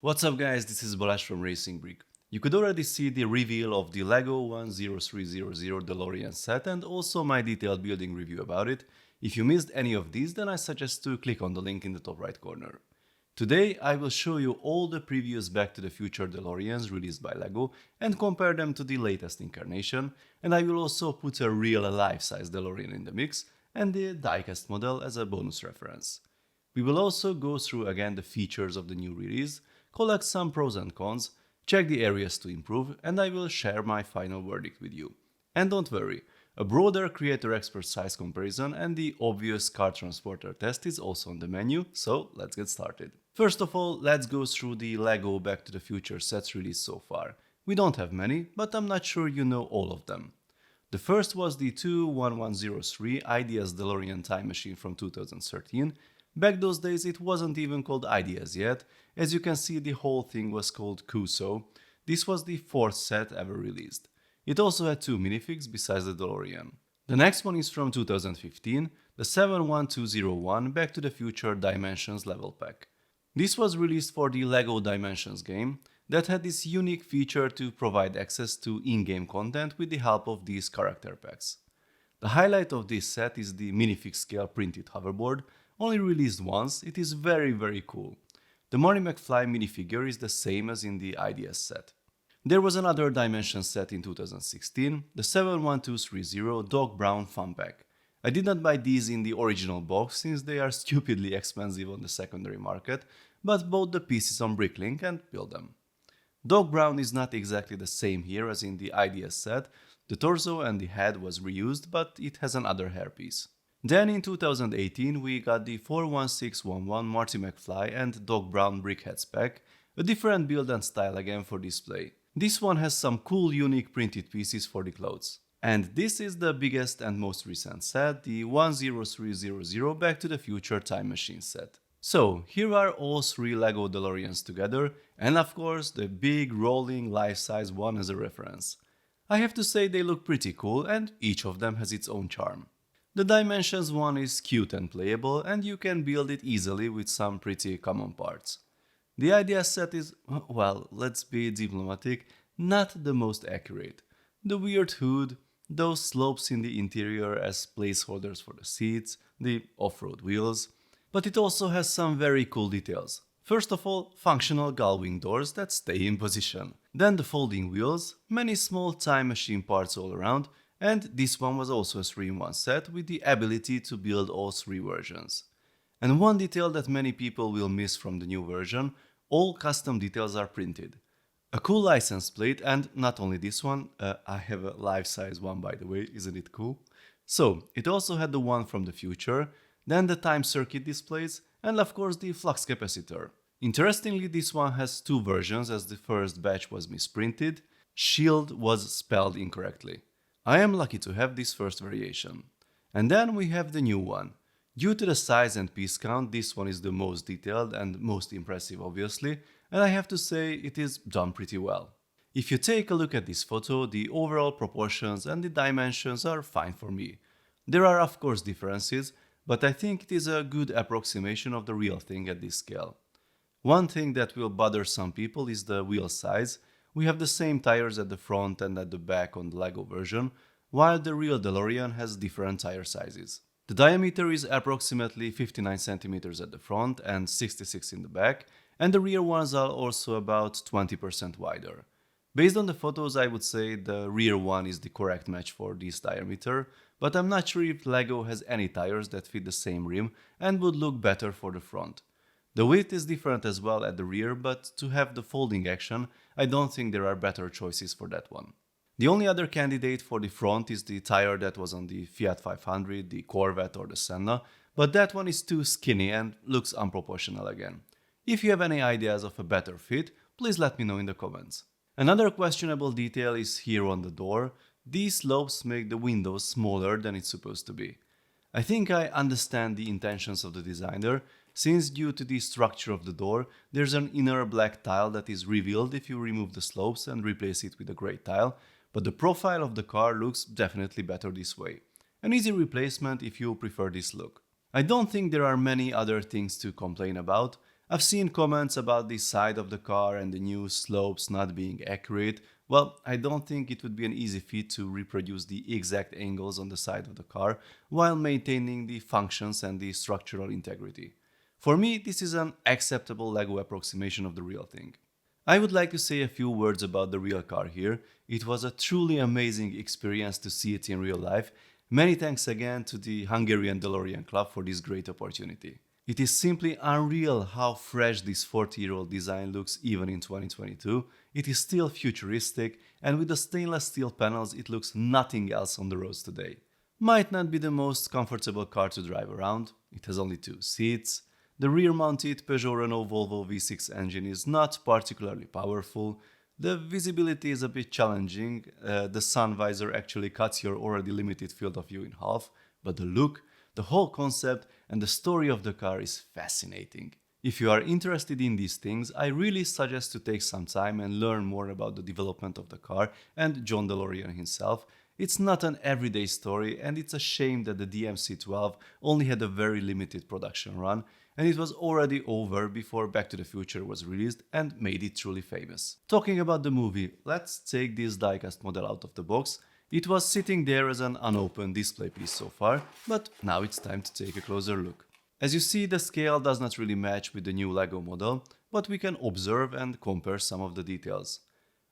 What's up guys, this is Balazs from RacingBrick. You could already see the reveal of the LEGO 10300 DeLorean set and also my detailed building review about it. If you missed any of these, then I suggest to click on the link in the top right corner. Today I will show you all the previous Back to the Future DeLoreans released by LEGO and compare them to the latest incarnation, and I will also put a real life-size DeLorean in the mix and the Diecast model as a bonus reference. We will also go through again the features of the new release, collect some pros and cons, check the areas to improve, and I will share my final verdict with you. And don't worry, a broader creator expert size comparison and the obvious car transporter test is also on the menu, so let's get started. First of all, let's go through the LEGO Back to the Future sets released so far. We don't have many, but I'm not sure you know all of them. The first was the 21103 Ideas DeLorean Time Machine from 2013. Back those days it wasn't even called Ideas yet, as you can see the whole thing was called Kuso. This was the fourth set ever released. It also had two minifigs besides the DeLorean. The next one is from 2015, the 71201 Back to the Future Dimensions level pack. This was released for the LEGO Dimensions game that had this unique feature to provide access to in-game content with the help of these character packs. The highlight of this set is the minifig scale printed hoverboard. Only released once, it is very cool. The Marty McFly minifigure is the same as in the Ideas set. There was another Dimension set in 2016, the 71230 Doc Brown Fun Pack. I did not buy these in the original box since they are stupidly expensive on the secondary market, but bought the pieces on Bricklink and built them. Doc Brown is not exactly the same here as in the Ideas set. The torso and the head was reused, but it has another hairpiece. Then in 2018 we got the 41611 Marty McFly and Doc Brown Brickheads pack, a different build and style again for display. This one has some cool unique printed pieces for the clothes. And this is the biggest and most recent set, the 10300 Back to the Future Time Machine set. So here are all three LEGO DeLoreans together, and of course the big rolling life-size one as a reference. I have to say they look pretty cool and each of them has its own charm. The Dimensions one is cute and playable, and you can build it easily with some pretty common parts. The Ideas set is, well, let's be diplomatic, not the most accurate. The weird hood, those slopes in the interior as placeholders for the seats, the off-road wheels. But it also has some very cool details. First of all, functional gull-wing doors that stay in position. Then the folding wheels, many small time machine parts all around, and this one was also a 3-in-1 set with the ability to build all three versions. And one detail that many people will miss from the new version, all custom details are printed. A cool license plate, and not only this one, I have a life-size one by the way, isn't it cool? So, it also had the one from the future, then the time circuit displays, and of course the flux capacitor. Interestingly, this one has two versions as the first batch was misprinted. Shield was spelled incorrectly. I am lucky to have this first variation. And then we have the new one. Due to the size and piece count, this one is the most detailed and most impressive obviously, and I have to say it is done pretty well. If you take a look at this photo, the overall proportions and the dimensions are fine for me. There are of course differences, but I think it is a good approximation of the real thing at this scale. One thing that will bother some people is the wheel size. We have the same tires at the front and at the back on the LEGO version, while the real DeLorean has different tire sizes. The diameter is approximately 59 cm at the front and 66 in the back, and the rear ones are also about 20% wider. Based on the photos, I would say the rear one is the correct match for this diameter, but I'm not sure if LEGO has any tires that fit the same rim and would look better for the front. The width is different as well at the rear, but to have the folding action, I don't think there are better choices for that one. The only other candidate for the front is the tire that was on the Fiat 500, the Corvette or the Senna, but that one is too skinny and looks unproportional again. If you have any ideas of a better fit, please let me know in the comments. Another questionable detail is here on the door. These slopes make the windows smaller than it's supposed to be. I think I understand the intentions of the designer, since due to the structure of the door, there's an inner black tile that is revealed if you remove the slopes and replace it with a gray tile, but the profile of the car looks definitely better this way. An easy replacement if you prefer this look. I don't think there are many other things to complain about. I've seen comments about the side of the car and the new slopes not being accurate. Well, I don't think it would be an easy feat to reproduce the exact angles on the side of the car while maintaining the functions and the structural integrity. For me, this is an acceptable Lego approximation of the real thing. I would like to say a few words about the real car here. It was a truly amazing experience to see it in real life. Many thanks again to the Hungarian DeLorean Club for this great opportunity. It is simply unreal how fresh this 40-year-old design looks even in 2022. It is still futuristic, and with the stainless steel panels it looks nothing else on the roads today. Might not be the most comfortable car to drive around, it has only 2 seats. The rear-mounted Peugeot Renault Volvo V6 engine is not particularly powerful. The visibility is a bit challenging, the sun visor actually cuts your already limited field of view in half, but the look, the whole concept and the story of the car is fascinating. If you are interested in these things, I really suggest to take some time and learn more about the development of the car and John DeLorean himself. It's not an everyday story, and it's a shame that the DMC-12 only had a very limited production run, and it was already over before Back to the Future was released and made it truly famous. Talking about the movie, let's take this diecast model out of the box. It was sitting there as an unopened display piece so far, but now it's time to take a closer look. As you see, the scale does not really match with the new Lego model, but we can observe and compare some of the details.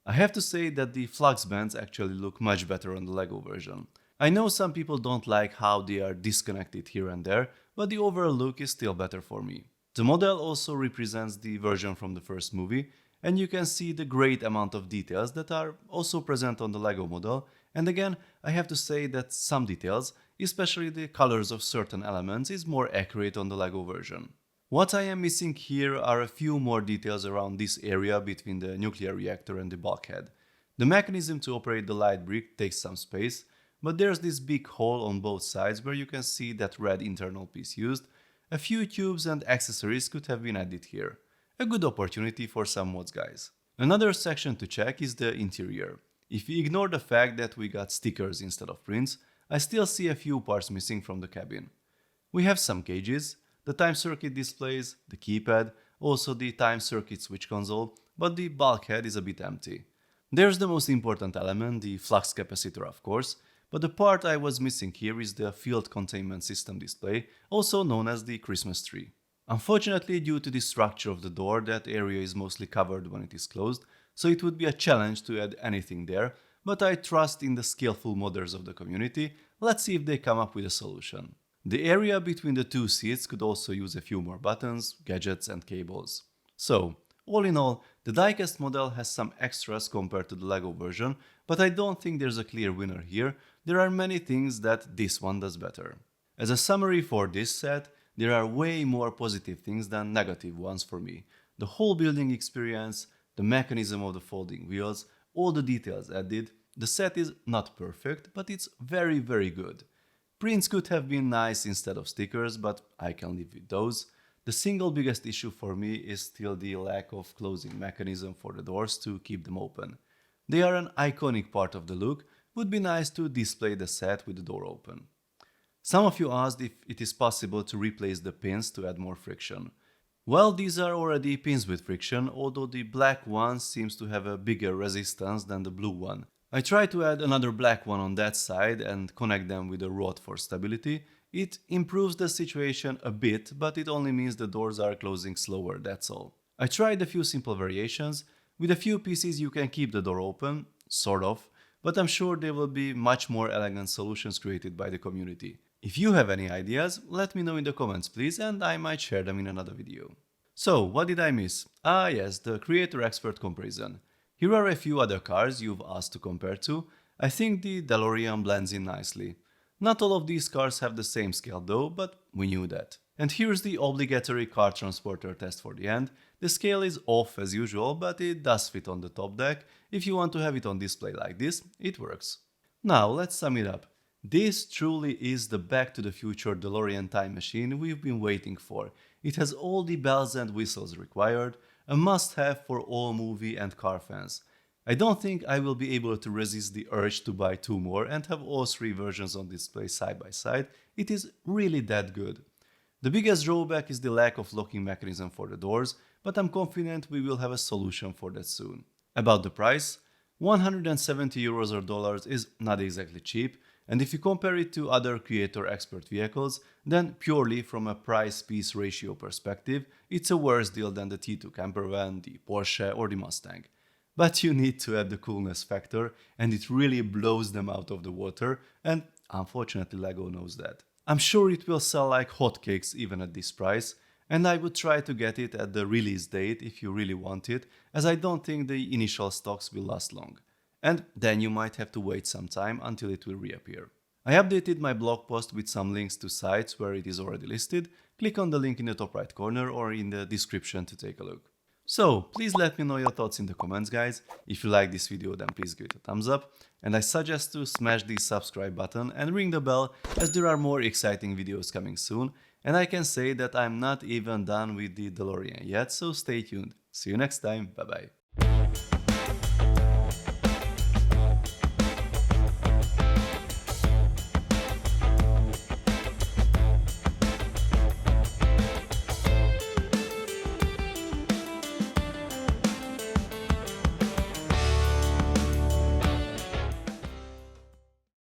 I have to say that the flux bands actually look much better on the Lego version. I know some people don't like how they are disconnected here and there, but the overall look is still better for me. The model also represents the version from the first movie, and you can see the great amount of details that are also present on the Lego model. And again, I have to say that some details, especially the colors of certain elements, is more accurate on the Lego version. What I am missing here are a few more details around this area between the nuclear reactor and the bulkhead. The mechanism to operate the light brick takes some space, but there's this big hole on both sides where you can see that red internal piece used. A few tubes and accessories could have been added here. A good opportunity for some mods, guys. Another section to check is the interior. If we ignore the fact that we got stickers instead of prints, I still see a few parts missing from the cabin. We have some gauges, the time circuit displays, the keypad, also the time circuit switch console, but the bulkhead is a bit empty. There's the most important element, the flux capacitor of course, but the part I was missing here is the field containment system display, also known as the Christmas tree. Unfortunately, due to the structure of the door, that area is mostly covered when it is closed, so it would be a challenge to add anything there, but I trust in the skillful modders of the community. Let's see if they come up with a solution. The area between the 2 seats could also use a few more buttons, gadgets and cables. So, all in all, the diecast model has some extras compared to the Lego version, but I don't think there's a clear winner here. There are many things that this one does better. As a summary for this set, there are way more positive things than negative ones for me. The whole building experience, the mechanism of the folding wheels, all the details added. The set is not perfect, but it's very good. Prints could have been nice instead of stickers, but I can live with those. The single biggest issue for me is still the lack of closing mechanism for the doors to keep them open. They are an iconic part of the look, would be nice to display the set with the door open. Some of you asked if it is possible to replace the pins to add more friction. Well, these are already pins with friction, although the black one seems to have a bigger resistance than the blue one. I tried to add another black one on that side and connect them with a rod for stability. It improves the situation a bit, but it only means the doors are closing slower, that's all. I tried a few simple variations. With a few pieces you can keep the door open, sort of, but I'm sure there will be much more elegant solutions created by the community. If you have any ideas, let me know in the comments please, and I might share them in another video. So, what did I miss? Ah yes, the creator expert comparison. Here are a few other cars you've asked to compare to. I think the DeLorean blends in nicely. Not all of these cars have the same scale though, but we knew that. And here's the obligatory car transporter test for the end. The scale is off as usual, but it does fit on the top deck. If you want to have it on display like this, it works. Now let's sum it up. This truly is the Back to the Future DeLorean time machine we've been waiting for. It has all the bells and whistles required, a must-have for all movie and car fans. I don't think I will be able to resist the urge to buy 2 more and have all 3 versions on display side by side. It is really that good. The biggest drawback is the lack of locking mechanism for the doors, but I'm confident we will have a solution for that soon. About the price, 170 euros or dollars is not exactly cheap, and if you compare it to other creator expert vehicles, then purely from a price-piece ratio perspective, it's a worse deal than the T2 campervan, the Porsche or the Mustang. But you need to add the coolness factor, and it really blows them out of the water, and unfortunately LEGO knows that. I'm sure it will sell like hotcakes even at this price, and I would try to get it at the release date if you really want it, as I don't think the initial stocks will last long. And then you might have to wait some time until it will reappear. I updated my blog post with some links to sites where it is already listed. Click on the link in the top right corner or in the description to take a look. So, please let me know your thoughts in the comments, guys. If you like this video, then please give it a thumbs up. And I suggest to smash the subscribe button and ring the bell, as there are more exciting videos coming soon. And I can say that I'm not even done with the DeLorean yet, so stay tuned. See you next time, bye bye.